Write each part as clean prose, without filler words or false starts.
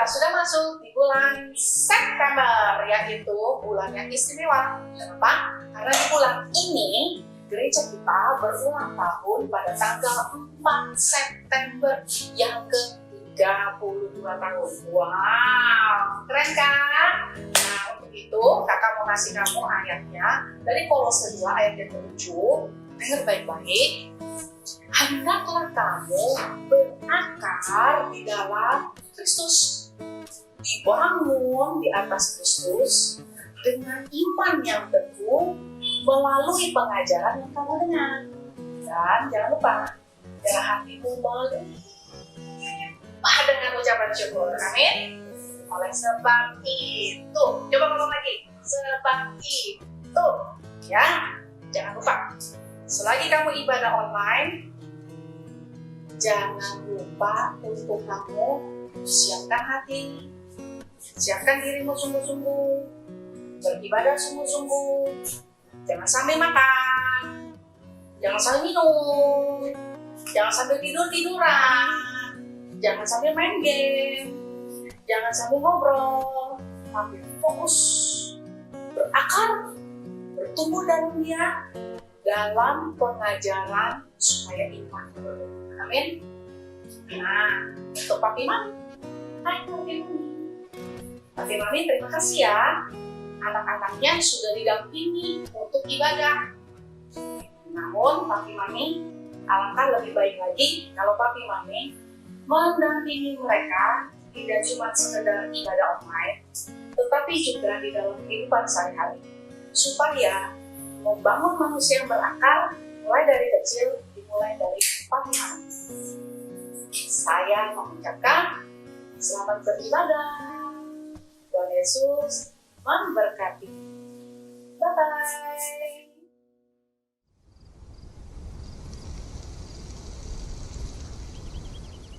sudah masuk di bulan September, yaitu bulan yang istimewa. Kenapa? Karena di bulan ini gereja kita berulang tahun pada tanggal 4 September yang ke-32 tahun. Wow, keren kan? Nah, untuk itu kakak mau kasih kamu ayatnya dari Kolose 2 ayat yang ke-7. Dengar baik-baik. Hendaklah kamu berakar di dalam Kristus, dibangun di atas Kristus dengan iman yang teguh melalui pengajaran yang kamu dengar. Dan jangan lupa, biar hatimu melimpah dengan ucapan syukur. Amin. Oleh sebab itu, coba ngomong lagi. Sebab itu, ya, jangan lupa. Selagi kamu ibadah online, jangan lupa untuk kamu siapkan hati, siapkan dirimu sungguh-sungguh, beribadah sungguh-sungguh. Jangan sambil makan, jangan sambil minum, jangan sambil tidur-tiduran, jangan sambil main game, jangan sambil ngobrol, tapi fokus, berakar, bertumbuh dalam dia, dalam pengajaran supaya iman. Amin. Nah, untuk Papi Mami. Hai Papi Mami. Papi Mami terima kasih ya. Anak-anaknya sudah didampingi untuk ibadah. Namun Papi Mami alangkah lebih baik lagi kalau Papi Mami mendampingi mereka tidak cuma sekedar ibadah online, tetapi juga di dalam kehidupan sehari-hari, supaya membangun manusia yang berakar mulai dari kecil, dimulai dari Papi Mami. Saya mengucapkan selamat beribadah. Tuhan Yesus memberkati. Bye-bye.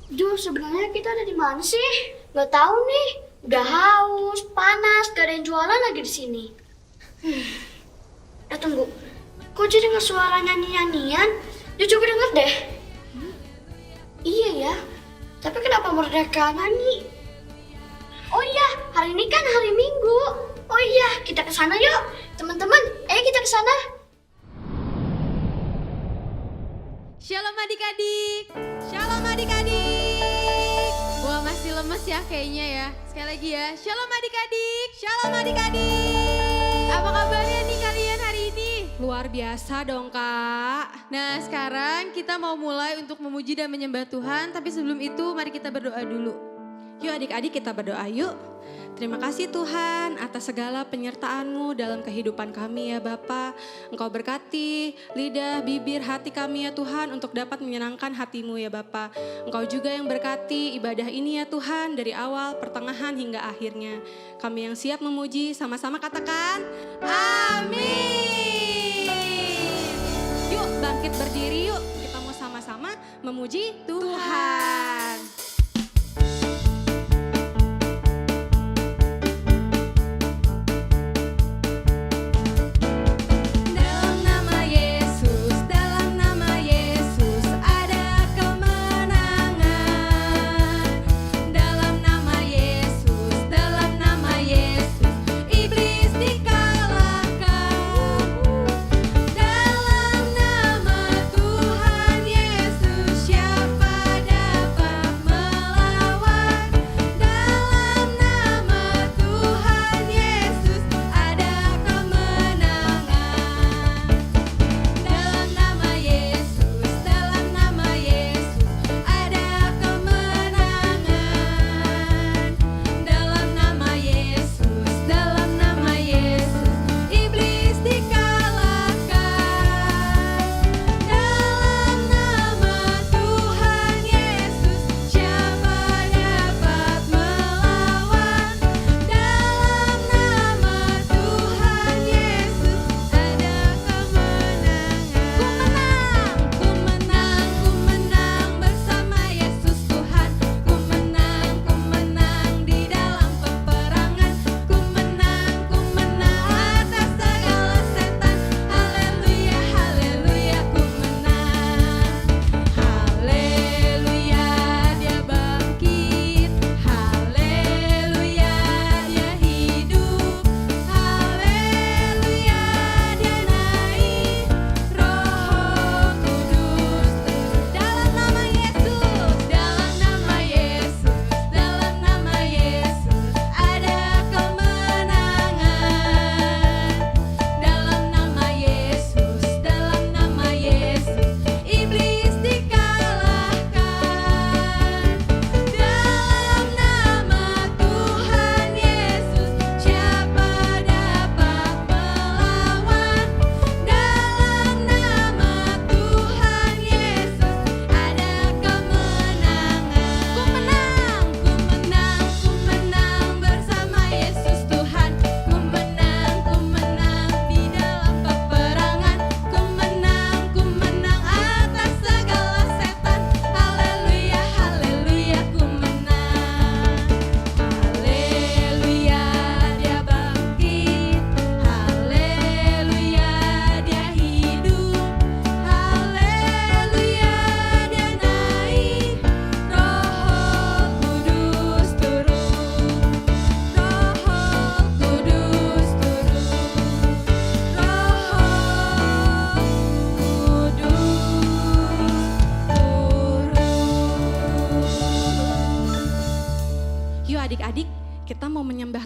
Duh, sebenarnya kita ada di mana sih? Gak tahu nih. Udah haus, panas, gak ada yang jualan lagi di sini. Tunggu. Kok jadi dengar suara nyanyi-nyanyian? Dia coba denger deh. Iya ya. Tapi kenapa mereka nyanyi? Oh iya, hari ini kan hari Minggu. Oh iya, kita ke sana yuk. Teman-teman, ayo kita ke sana. Shalom adik-adik. Shalom adik-adik. Wah, masih lemes ya kayaknya ya. Sekali lagi ya. Shalom adik-adik. Shalom adik-adik. Apa kabarnya nih kalian hari ini? Luar biasa dong Kak. Nah, sekarang kita mau mulai untuk memuji dan menyembah Tuhan. Tapi sebelum itu mari kita berdoa dulu. Yuk adik-adik kita berdoa yuk. Terima kasih Tuhan atas segala penyertaan-Mu dalam kehidupan kami ya Bapa. Engkau berkati lidah, bibir, hati kami ya Tuhan untuk dapat menyenangkan hati-Mu ya Bapa. Engkau juga yang berkati ibadah ini ya Tuhan dari awal, pertengahan hingga akhirnya. Kami yang siap memuji sama-sama katakan amin. Yuk bangkit berdiri yuk. Kita mau sama-sama memuji Tuhan. Siapa dapat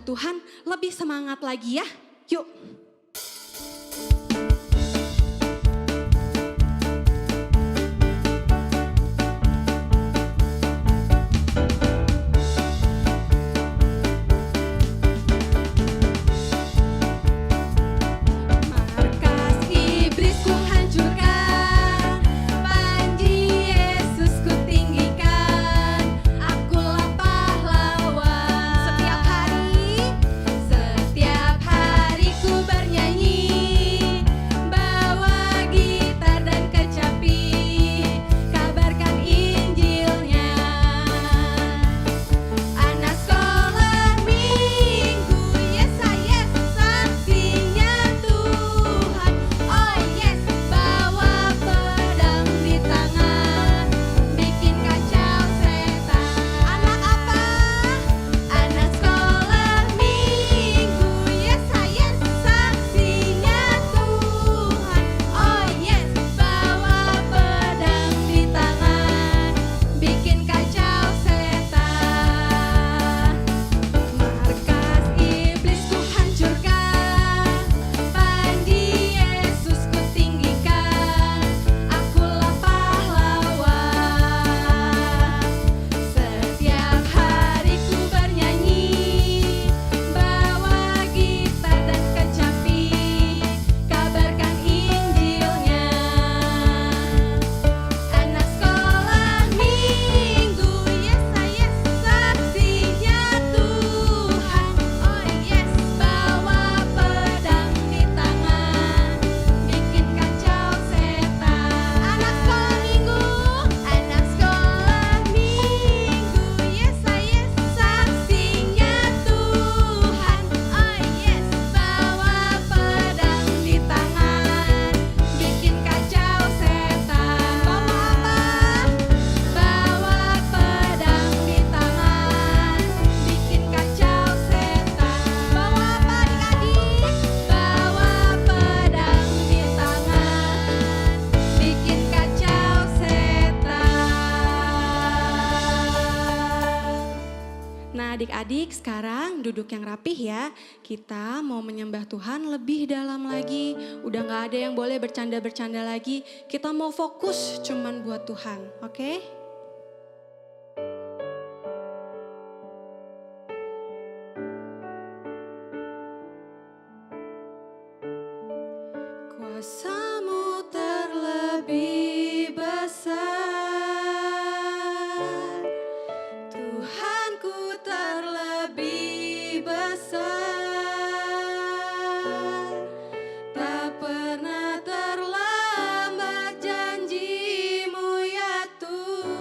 menyembah Tuhan lebih semangat lagi ya. Yuk. Adik-adik sekarang duduk yang rapih ya. Kita mau menyembah Tuhan lebih dalam lagi. Udah gak ada yang boleh bercanda-bercanda lagi. Kita mau fokus cuman buat Tuhan, oke? Kuasamu terlebih besar. Pernah terlambat janjimu ya Tuhan.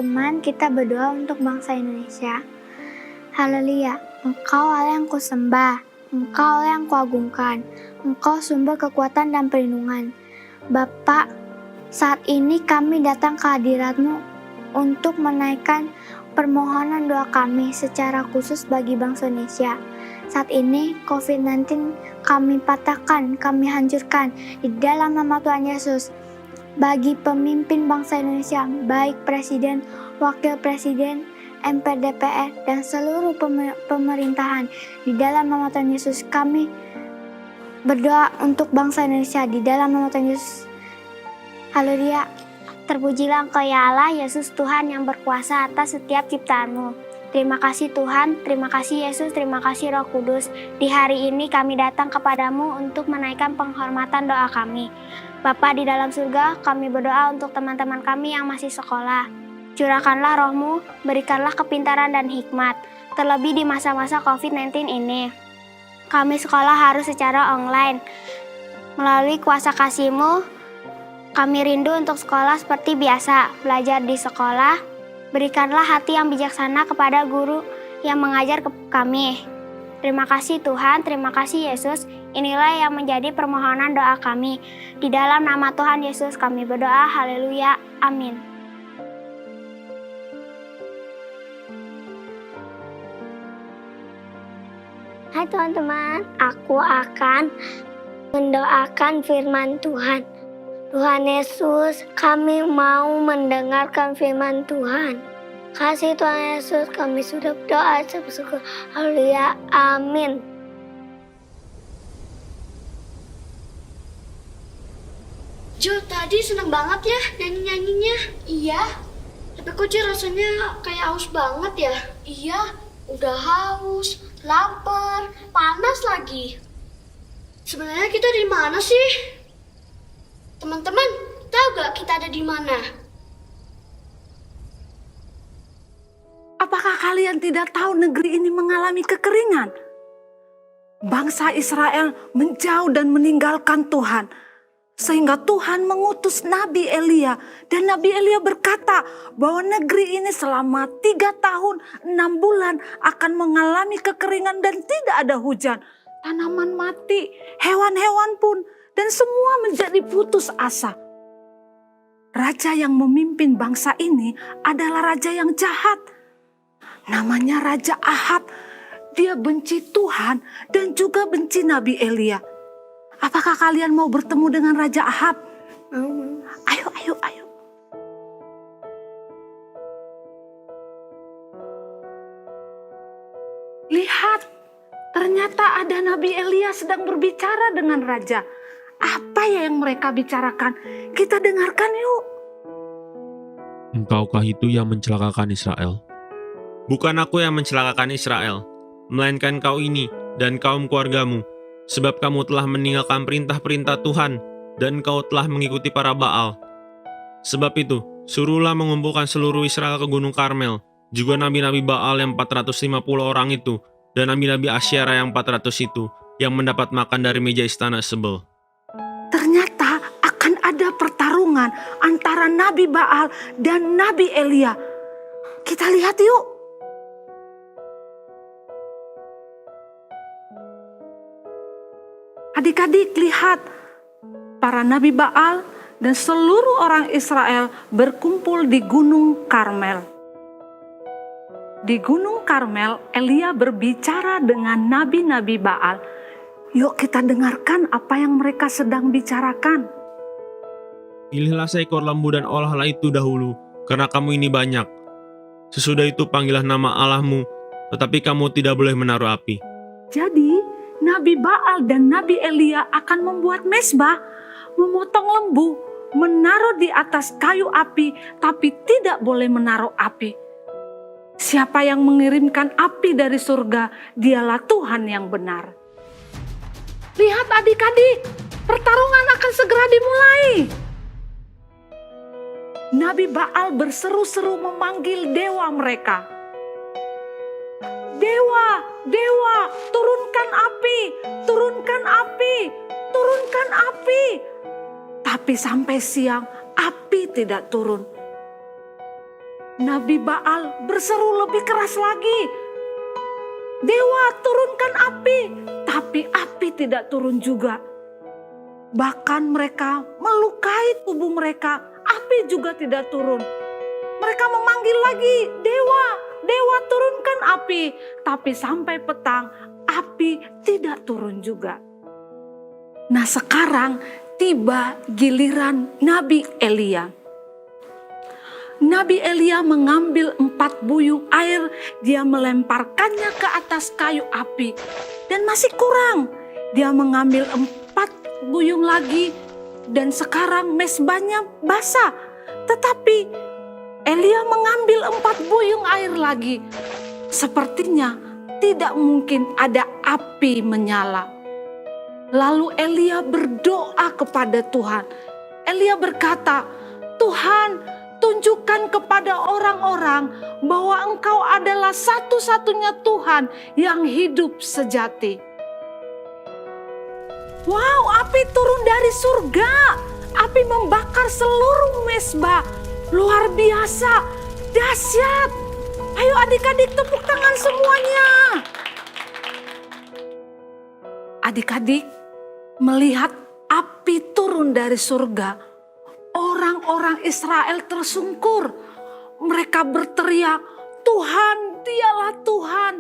teman-teman, kita berdoa untuk bangsa Indonesia. Haleluya, Engkau Allah yang kusembah, Engkau Allah yang kuagungkan, Engkau sumber kekuatan dan perlindungan. Bapa, saat ini kami datang ke hadirat-Mu untuk menaikkan permohonan doa kami secara khusus bagi bangsa Indonesia. Saat ini COVID-19 kami patahkan, kami hancurkan di dalam nama Tuhan Yesus. Bagi pemimpin bangsa Indonesia, baik Presiden, Wakil Presiden, MPR, DPR, dan seluruh pemerintahan, di dalam nama Tuhan Yesus kami berdoa untuk bangsa Indonesia di dalam nama Tuhan Yesus. Haleluya. Terpujilah Engkau ya Allah, Yesus Tuhan yang berkuasa atas setiap ciptaan-Mu. Terima kasih Tuhan, terima kasih Yesus, terima kasih Roh Kudus. Di hari ini kami datang kepadamu untuk menaikkan penghormatan doa kami. Bapa di dalam surga, kami berdoa untuk teman-teman kami yang masih sekolah. Curahkanlah roh-Mu, berikanlah kepintaran dan hikmat, terlebih di masa-masa COVID-19 ini. Kami sekolah harus secara online. Melalui kuasa kasih-Mu, kami rindu untuk sekolah seperti biasa, belajar di sekolah. Berikanlah hati yang bijaksana kepada guru yang mengajar kami. Terima kasih Tuhan, terima kasih Yesus. Inilah yang menjadi permohonan doa kami. Di dalam nama Tuhan Yesus kami berdoa, haleluya, amin. Hai teman-teman, aku akan mendoakan firman Tuhan. Tuhan Yesus, kami mau mendengarkan firman Tuhan. Kasih Tuhan Yesus, kami sudah berdoa, bersyukur. Haleluya, amin. Jo, tadi seneng banget ya nyanyi-nyanyinya. Iya, tapi kok Jo rasanya kayak haus banget ya? Iya, udah haus, lapar, panas lagi. Sebenarnya kita di mana sih? Teman-teman, tahu gak kita ada di mana? Apakah kalian tidak tahu negeri ini mengalami kekeringan? Bangsa Israel menjauh dan meninggalkan Tuhan. Sehingga Tuhan mengutus Nabi Elia. Dan Nabi Elia berkata bahwa negeri ini selama 3 tahun 6 bulan akan mengalami kekeringan dan tidak ada hujan. Tanaman mati, hewan-hewan pun, dan semua menjadi putus asa. Raja yang memimpin bangsa ini adalah raja yang jahat. Namanya Raja Ahab. Dia benci Tuhan dan juga benci Nabi Elia. Apakah kalian mau bertemu dengan Raja Ahab? Ayo, ayo, ayo. Lihat, ternyata ada Nabi Elia sedang berbicara dengan raja. Apa ya yang mereka bicarakan? Kita dengarkan yuk. Engkaukah itu yang mencelakakan Israel? Bukan aku yang mencelakakan Israel, melainkan kau ini dan kaum keluargamu, sebab kamu telah meninggalkan perintah-perintah Tuhan dan kau telah mengikuti para Baal. Sebab itu, suruhlah mengumpulkan seluruh Israel ke Gunung Karmel, juga nabi-nabi Baal yang 450 orang itu, dan nabi-nabi Asyera yang 400 itu, yang mendapat makan dari meja istana Sebel. Ternyata akan ada pertarungan antara Nabi Baal dan Nabi Elia. Kita lihat yuk. Adik-adik lihat, para Nabi Baal dan seluruh orang Israel berkumpul di Gunung Karmel. Di Gunung Karmel, Elia berbicara dengan nabi-nabi Baal. Yuk kita dengarkan apa yang mereka sedang bicarakan. Pilihlah seekor lembu dan olahlah itu dahulu, karena kamu ini banyak. Sesudah itu panggillah nama Allahmu, tetapi kamu tidak boleh menaruh api. Jadi, Nabi Baal dan Nabi Elia akan membuat mezbah, memotong lembu, menaruh di atas kayu api, tapi tidak boleh menaruh api. Siapa yang mengirimkan api dari surga, dialah Tuhan yang benar. Lihat adik-adik, pertarungan akan segera dimulai. Nabi Baal berseru-seru memanggil dewa mereka. Dewa, dewa, turunkan api, turunkan api, turunkan api. Tapi sampai siang, api tidak turun. Nabi Baal berseru lebih keras lagi. Dewa, turunkan api. Tapi api tidak turun juga. Bahkan mereka melukai tubuh mereka. Api juga tidak turun. Mereka memanggil lagi, Dewa, Dewa turunkan api. Tapi sampai petang, api tidak turun juga. Nah sekarang tiba giliran Nabi Elia. Nabi Elia mengambil 4 buyung air, dia melemparkannya ke atas kayu api. Dan masih kurang, dia mengambil 4 buyung lagi dan sekarang mezbahnya basah. Tetapi Elia mengambil 4 buyung air lagi. Sepertinya tidak mungkin ada api menyala. Lalu Elia berdoa kepada Tuhan. Elia berkata, Tuhan, tunjukkan kepada orang-orang bahwa Engkau adalah satu-satunya Tuhan yang hidup sejati. Wow, api turun dari surga. Api membakar seluruh mezbah. Luar biasa, dahsyat. Ayo adik-adik tepuk tangan semuanya. Adik-adik melihat api turun dari surga. Orang-orang Israel tersungkur. Mereka berteriak, Tuhan, dialah Tuhan.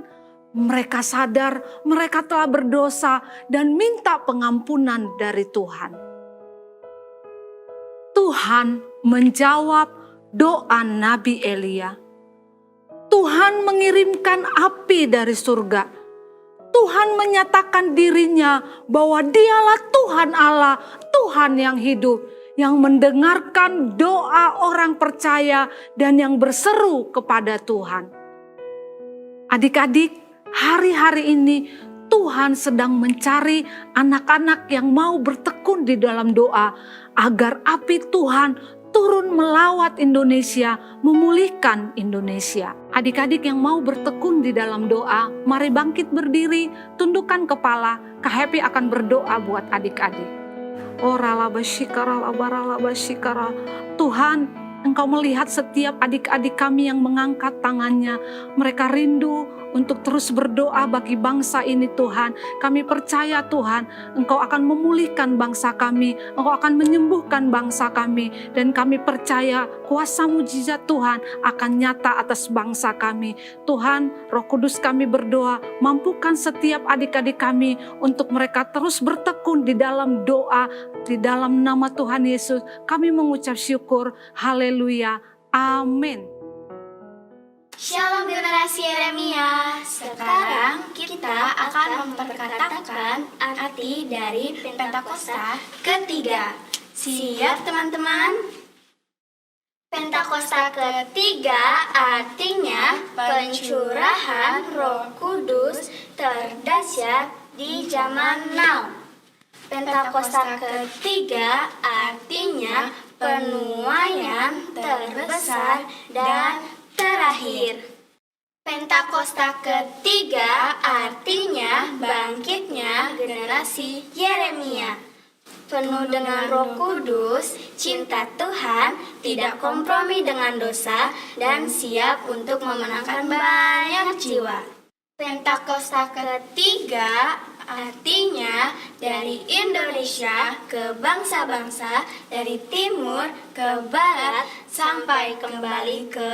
Mereka sadar mereka telah berdosa dan minta pengampunan dari Tuhan. Tuhan menjawab doa Nabi Elia. Tuhan mengirimkan api dari surga. Tuhan menyatakan dirinya bahwa dialah Tuhan Allah, Tuhan yang hidup, yang mendengarkan doa orang percaya dan yang berseru kepada Tuhan. Adik-adik, hari-hari ini Tuhan sedang mencari anak-anak yang mau bertekun di dalam doa agar api Tuhan turun melawat Indonesia, memulihkan Indonesia. Adik-adik yang mau bertekun di dalam doa, mari bangkit berdiri, tundukkan kepala, Kak Happy akan berdoa buat adik-adik. Tuhan, Engkau melihat setiap adik-adik kami yang mengangkat tangannya. Mereka rindu untuk terus berdoa bagi bangsa ini Tuhan. Kami percaya Tuhan, Engkau akan memulihkan bangsa kami. Engkau akan menyembuhkan bangsa kami. Dan kami percaya kuasa mujizat Tuhan akan nyata atas bangsa kami. Tuhan, Roh Kudus kami berdoa, mampukan setiap adik-adik kami untuk mereka terus bertekun di dalam doa. Di dalam nama Tuhan Yesus kami mengucap syukur. Haleluya. Amin. Shalom generasi Yeremia. Sekarang kita akan memperkatakan arti dari Pentakosta ketiga. Siap teman-teman? Pentakosta ketiga artinya pencurahan Roh Kudus terdahsyat di zaman now. Pentakosta ketiga artinya penuaian terbesar dan terakhir. Pentakosta ketiga artinya bangkitnya generasi Yeremia. Penuh dengan Roh Kudus, cinta Tuhan, tidak kompromi dengan dosa, dan siap untuk memenangkan banyak jiwa. Pentakosta ketiga artinya dari Indonesia ke bangsa-bangsa, dari timur ke barat, sampai kembali ke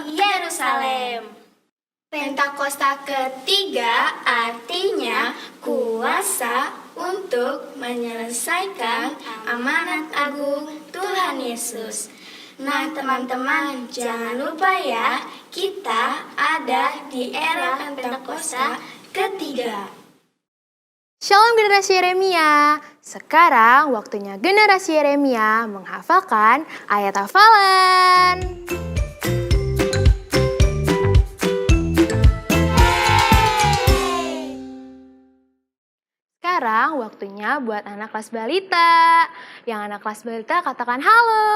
Yerusalem. Pentakosta ketiga artinya kuasa untuk menyelesaikan amanat agung Tuhan Yesus. Nah teman-teman, jangan lupa ya, kita ada di era Pentakosta ketiga. Shalom generasi Yeremia. Sekarang waktunya generasi Yeremia menghafalkan ayat hafalan. Sekarang waktunya buat anak kelas balita. Yang anak kelas balita katakan halo.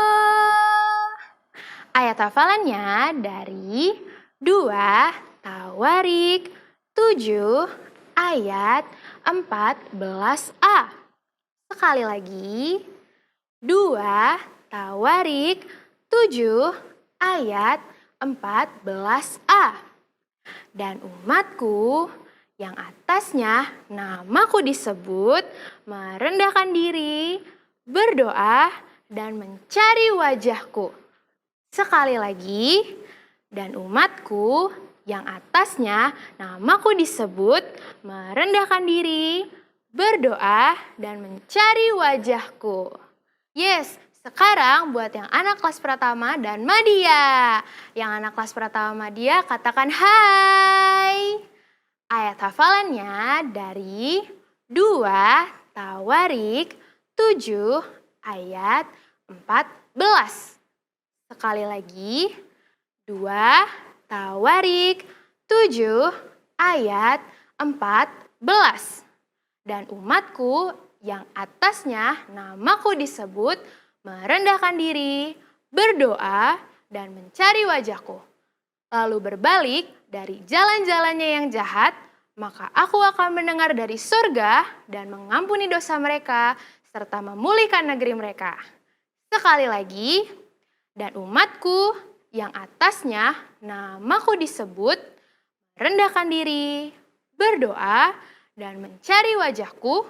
Ayat hafalannya dari 2 Tawarik 7 ayat 14a. Sekali lagi, 2 Tawarik 7 ayat 14a. Dan umatku yang atasnya namaku disebut merendahkan diri, berdoa, dan mencari wajahku. Sekali lagi, dan umatku yang atasnya namaku disebut merendahkan diri, berdoa, dan mencari wajahku. Yes, sekarang buat yang anak kelas Pratama dan Madya. Yang anak kelas Pratama Madya katakan hai. Ayat hafalannya dari 2 Tawarik 7 ayat 14. Sekali lagi, 2 Tawarik 7 ayat 14. Dan umatku yang atasnya namaku disebut merendahkan diri, berdoa, dan mencari wajahku. Lalu berbalik dari jalan-jalannya yang jahat, maka aku akan mendengar dari surga dan mengampuni dosa mereka, serta memulihkan negeri mereka. Sekali lagi, dan umatku yang atasnya namaku disebut merendahkan diri, berdoa, dan mencari wajahku,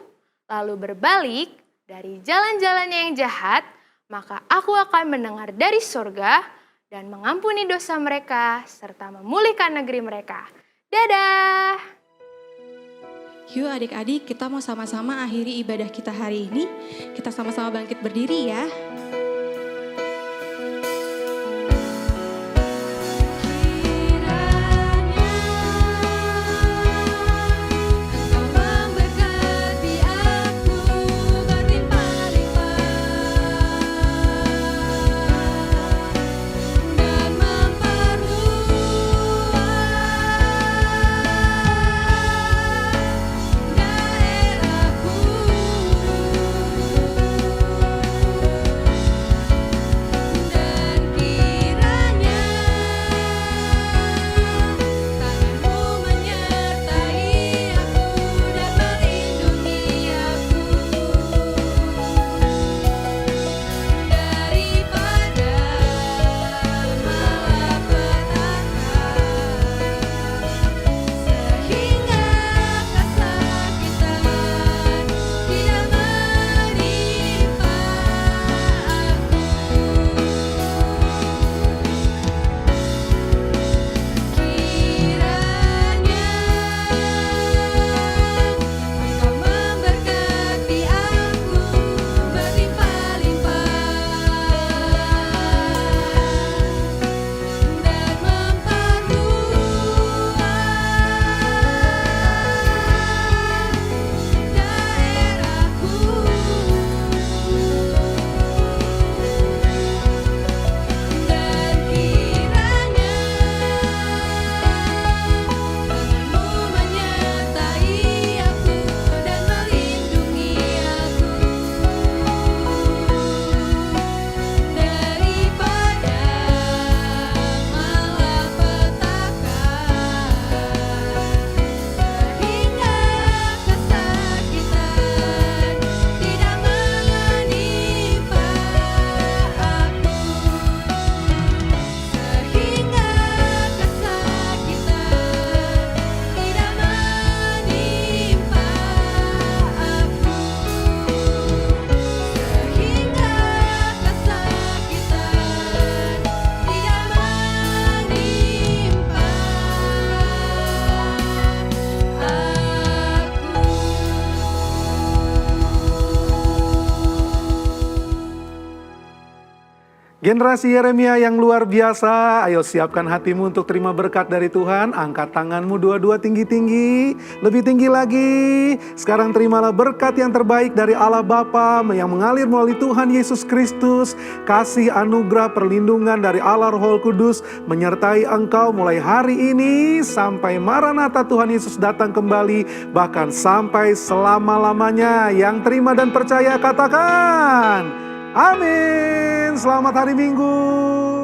lalu berbalik dari jalan-jalannya yang jahat, maka aku akan mendengar dari surga dan mengampuni dosa mereka serta memulihkan negeri mereka. Dadah! Yuk adik-adik, kita mau sama-sama akhiri ibadah kita hari ini. Kita sama-sama bangkit berdiri ya. Generasi Yeremia yang luar biasa, ayo siapkan hatimu untuk terima berkat dari Tuhan. Angkat tanganmu dua-dua tinggi-tinggi, lebih tinggi lagi. Sekarang terimalah berkat yang terbaik dari Allah Bapa yang mengalir melalui Tuhan Yesus Kristus. Kasih anugerah perlindungan dari Allah Roh Kudus menyertai engkau mulai hari ini sampai Maranatha Tuhan Yesus datang kembali. Bahkan sampai selama-lamanya. Yang terima dan percaya katakan amin. Selamat hari Minggu.